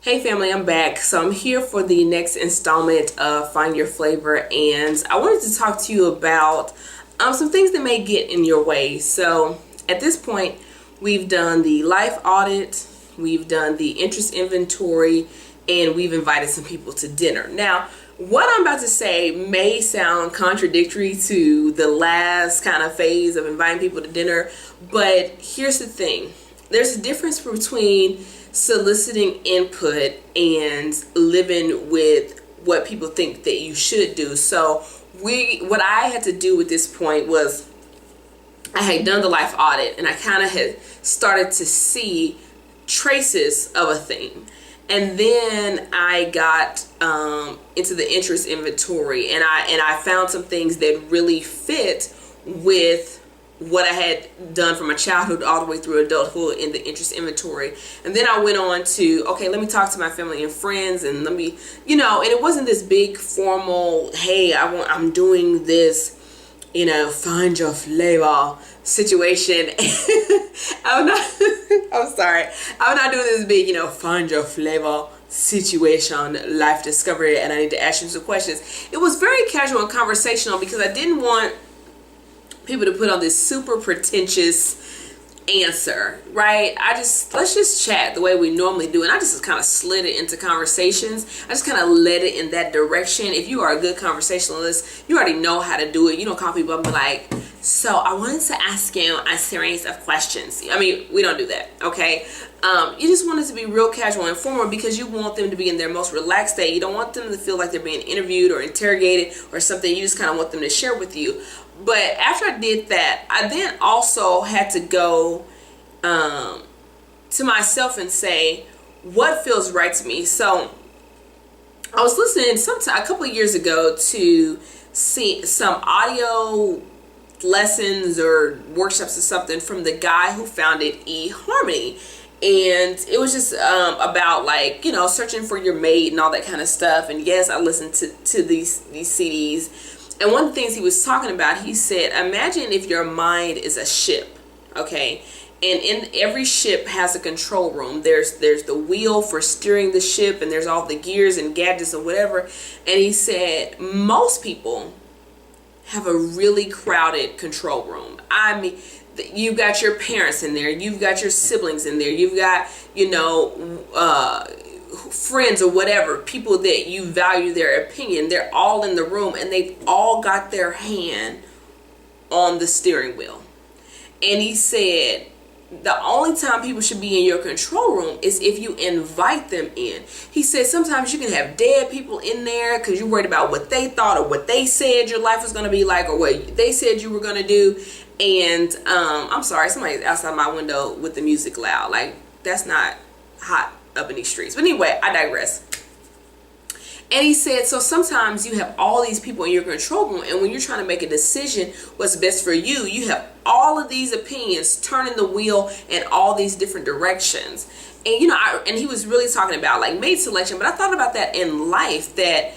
Hey family, I'm back. So I'm here for the next installment of Find Your Flavor, and I wanted to talk to you about some things that may get in your way. So at this point, we've done the life audit, we've done the interest inventory, and we've invited some people to dinner. Now, what I'm about to say may sound contradictory to the last kind of phase of inviting people to dinner, but here's the thing. There's a difference between soliciting input and living with what people think that you should do. So what I had to do at this point was I had done the life audit and I kind of had started to see traces of a theme. And then I got into the interest inventory, and I found some things that really fit with what I had done from my childhood all the way through adulthood in the interest inventory. And then I went on to, okay, let me talk to my family and friends, and let me, and it wasn't this big formal, hey, I'm doing this, find your flavor situation. I'm sorry. I'm not doing this big, find your flavor situation, life discovery, and I need to ask you some questions. It was very casual and conversational because I didn't want people to put on this super pretentious answer, right? Let's just chat the way we normally do, and I just kind of slid it into conversations. I just kind of led it in that direction. If you are a good conversationalist, you already know how to do it. You don't call people up and be like, so I wanted to ask you a series of questions. I mean, we don't do that, okay? You just want it to be real casual and informal because you want them to be in their most relaxed state. You don't want them to feel like they're being interviewed or interrogated or something. You just kind of want them to share with you. But after I did that, I then also had to go to myself and say, what feels right to me? So I was listening a couple of years ago to see some audio lessons or workshops or something from the guy who founded eHarmony. And it was just about searching for your mate and all that kind of stuff. And yes, I listened to these CDs. And one of the things he was talking about, he said, imagine if your mind is a ship, okay? And in every ship has a control room. There's the wheel for steering the ship, and there's all the gears and gadgets and whatever. And he said, most people have a really crowded control room. I mean, you've got your parents in there, you've got your siblings in there, you've got, friends or whatever, people that you value their opinion. They're all in the room and they've all got their hand on the steering wheel. And he said the only time people should be in your control room is if you invite them in. He said sometimes you can have dead people in there because you're worried about what they thought or what they said your life was going to be like or what they said you were going to do. And I'm sorry, somebody's outside my window with the music loud. Like, that's not hot up in these streets. But anyway, I digress. And he said, so sometimes you have all these people in your control room, and when you're trying to make a decision what's best for you, you have all of these opinions turning the wheel in all these different directions. And and he was really talking about like mate selection, but I thought about that in life, that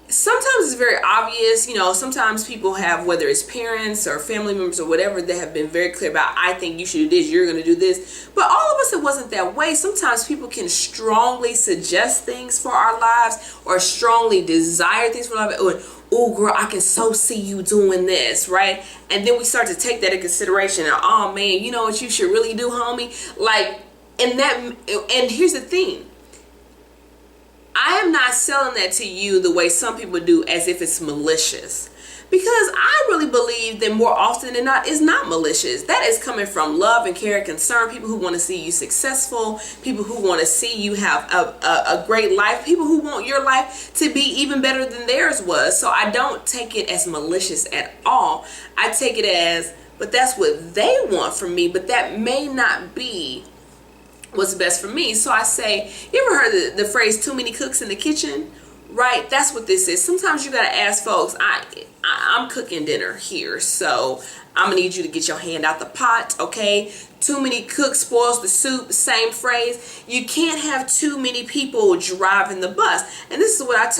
sometimes it's very obvious. Sometimes people have, whether it's parents or family members or whatever, they have been very clear about, I think you should do this, you're going to do this. But all of us, it wasn't that way. Sometimes people can strongly suggest things for our lives or strongly desire things for our lives. Or, oh girl, I can so see you doing this, right? And then we start to take that in consideration. And, oh man, you know what you should really do, homie? And here's the thing. I am not selling that to you the way some people do, as if it's malicious. Because I really believe that more often than not, it's not malicious. That is coming from love and care and concern. People who want to see you successful. People who want to see you have a great life. People who want your life to be even better than theirs was. So I don't take it as malicious at all. I take it as, but that's what they want from me. But that may not be what's best for me. So I say, you ever heard the phrase too many cooks in the kitchen? Right? That's what this is. Sometimes you gotta ask folks, I'm cooking dinner here, so I'm gonna need you to get your hand out the pot, okay? Too many cooks spoils the soup, same phrase. You can't have too many people driving the bus. And this is what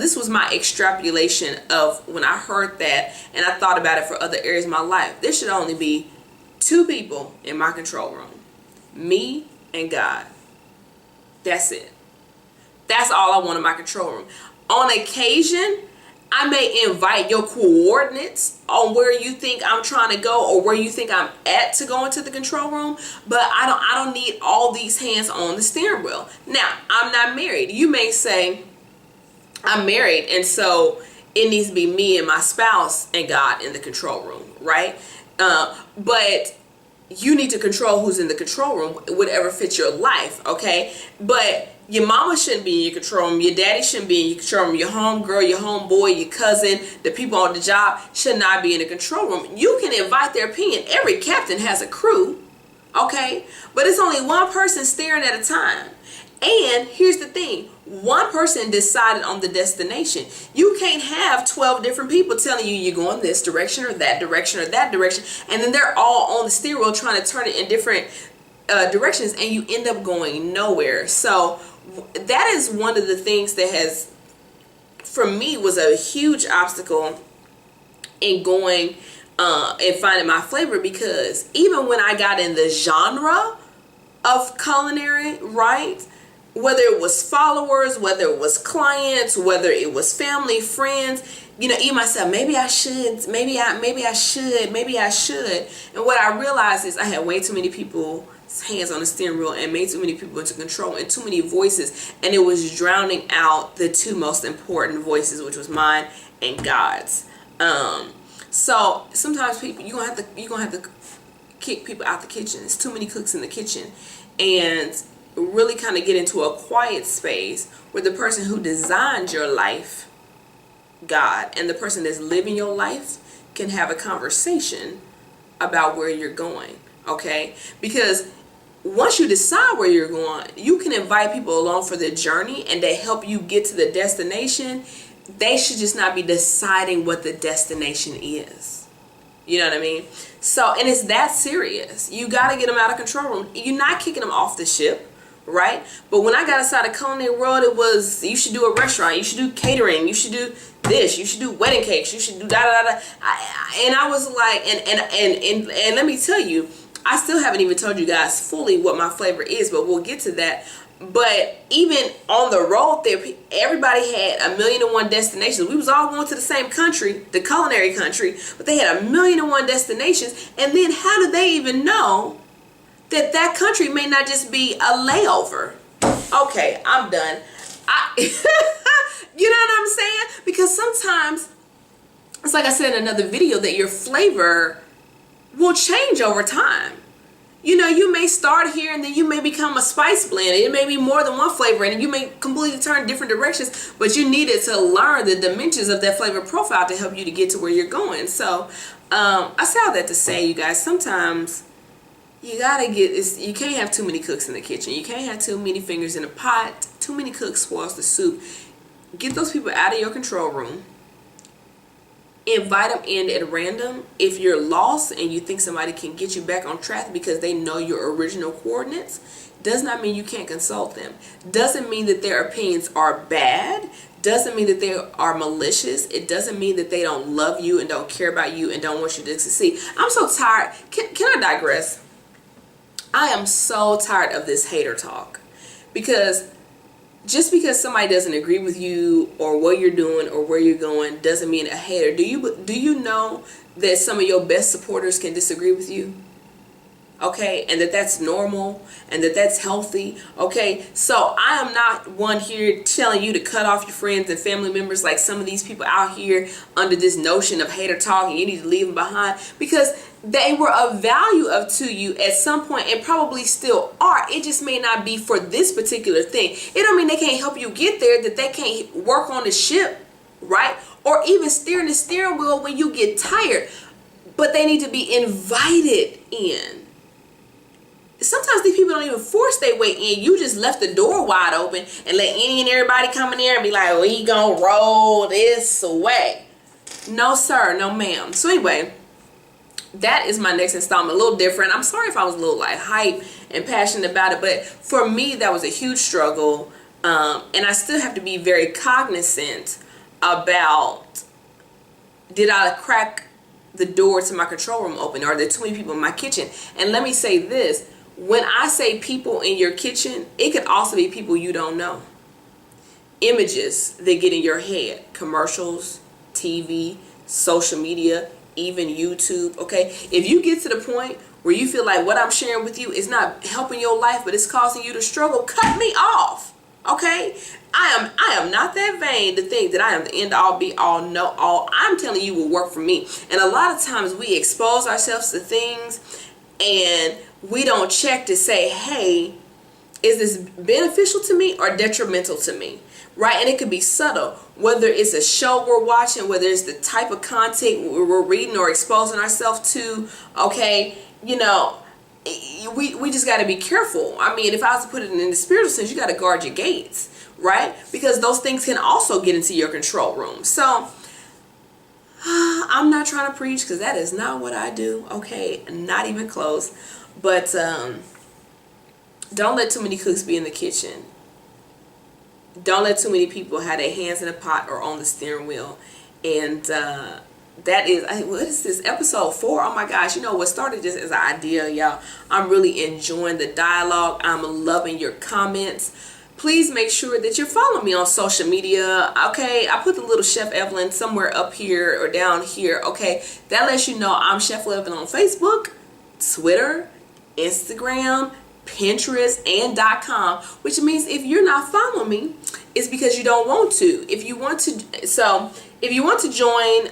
this was my extrapolation of when I heard that, and I thought about it for other areas of my life. There should only be 2 people in my control room. Me and God. That's it. That's all I want in my control room. On occasion, I may invite your coordinates on where you think I'm trying to go or where you think I'm at to go into the control room, but I don't need all these hands on the steering wheel. Now, I'm not married. You may say, I'm married, and so it needs to be me and my spouse and God in the control room, right? But you need to control who's in the control room, whatever fits your life, okay? But your mama shouldn't be in your control room. Your daddy shouldn't be in your control room. Your homegirl, your homeboy, your cousin, the people on the job should not be in the control room. You can invite their opinion. Every captain has a crew, okay? But it's only one person steering at a time. And here's the thing. One person decided on the destination. You can't have 12 different people telling you you're going this direction or that direction or that direction. And then they're all on the steering wheel trying to turn it in different directions, and you end up going nowhere. So that is one of the things that has, for me, was a huge obstacle in going and finding my flavor, because even when I got in the genre of culinary, right? Whether it was followers, whether it was clients, whether it was family, friends, you know, even myself, maybe I should. And what I realized is I had way too many people hands on the steering wheel and made too many people into control and too many voices, and it was drowning out the two most important voices, which was mine and God's. So sometimes people, you're gonna have to kick people out the kitchen. There's too many cooks in the kitchen, and really kind of get into a quiet space where the person who designed your life, God, and the person that's living your life can have a conversation about where you're going, okay? Because once you decide where you're going, you can invite people along for the journey and they help you get to the destination. They should just not be deciding what the destination is. You know what I mean? So, and it's that serious. You got to get them out of control room. You're not kicking them off the ship, right? But when I got inside the culinary world, it was, you should do a restaurant, you should do catering, you should do this, you should do wedding cakes, you should do da da da. And I was like, and let me tell you, I still haven't even told you guys fully what my flavor is, but we'll get to that. But even on the road there, everybody had 1,000,001 destinations. We was all going to the same country, the culinary country, but they had 1,000,001 destinations. And then how did they even know that that country may not just be a layover? Okay, I'm done. You know what I'm saying? Because sometimes, it's like I said in another video, that your flavor will change over time. You know, you may start here and then you may become a spice blend. It may be more than one flavor and you may completely turn different directions, but you needed to learn the dimensions of that flavor profile to help you to get to where you're going. So I say all that to say, you guys, sometimes you gotta you can't have too many cooks in the kitchen. You can't have too many fingers in a pot. Too many cooks spoils the soup. Get those people out of your control room. Invite them in at random. If you're lost and you think somebody can get you back on track because they know your original coordinates, does not mean you can't consult them. Doesn't mean that their opinions are bad. Doesn't mean that they are malicious. It doesn't mean that they don't love you and don't care about you and don't want you to succeed. I'm so tired. Can I digress? I am so tired of this hater talk, because just because somebody doesn't agree with you or what you're doing or where you're going doesn't mean a hater. Do you know that some of your best supporters can disagree with you? Okay, and that's normal and that's healthy. Okay, so I am not one here telling you to cut off your friends and family members like some of these people out here under this notion of hater talk and you need to leave them behind, because they were of value to you at some point and probably still are. It just may not be for this particular thing. It don't mean they can't help you get there, that they can't work on the ship, right? Or even steering the steering wheel when you get tired. But they need to be invited in. Sometimes these people don't even force their way in. You just left the door wide open and let any and everybody come in there and be like, we gonna roll this away. No sir, no ma'am. So anyway, that is my next installment. A little different. I'm sorry if I was a little like hype and passionate about it, but for me that was a huge struggle, and I still have to be very cognizant about, did I crack the door to my control room open? Are there too many people in my kitchen? And let me say this, When I say people in your kitchen, it could also be people you don't know. Images that get in your head, commercials, TV, social media, even YouTube. Okay, if you get to the point where you feel like what I'm sharing with you is not helping your life, but it's causing you to struggle, cut me off. Okay, I am not that vain to think that I am the end all be all know all. I'm telling you will work for me. And a lot of times we expose ourselves to things and we don't check to say, hey, is this beneficial to me or detrimental to me? Right? And it could be subtle, whether it's a show we're watching, whether it's the type of content we're reading or exposing ourselves to. Okay, you know, we just got to be careful. I mean, if I was to put it in the spiritual sense, you got to guard your gates, right? Because those things can also get into your control room. So I'm not trying to preach, because that is not what I do. Okay, not even close. But don't let too many cooks be in the kitchen. Don't let too many people have their hands in the pot or on the steering wheel. And that is, what is this, episode 4? Oh my gosh, you know what started just as an idea, y'all. I'm really enjoying the dialogue. I'm loving your comments. Please make sure that you're following me on social media. Okay, I put the little Chef Evelyn somewhere up here or down here. Okay, that lets you know I'm Chef Evelyn on Facebook, Twitter, Instagram, Pinterest, and .com, which means if you're not following me, it's because you don't want to. If you want to join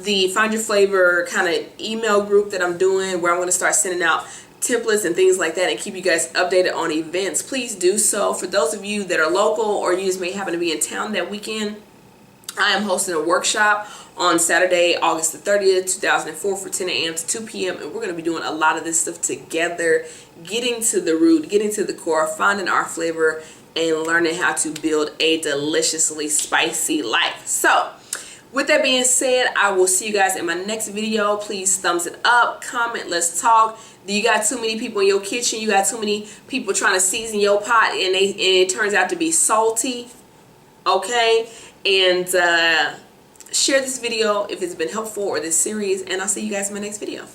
the Find Your Flavor kind of email group that I'm doing, where I'm going to start sending out templates and things like that and keep you guys updated on events, please do so. For those of you that are local, or you just may happen to be in town that weekend, I am hosting a workshop on Saturday, August the 30th, 2004 for 10 a.m. to 2 p.m. And we're going to be doing a lot of this stuff together, getting to the root, getting to the core, finding our flavor, and learning how to build a deliciously spicy life. So with that being said, I will see you guys in my next video. Please thumbs it up, comment, let's talk. Do you got too many people in your kitchen? You got too many people trying to season your pot and it turns out to be salty? Okay, and share this video if it's been helpful, or this series, and I'll see you guys in my next video.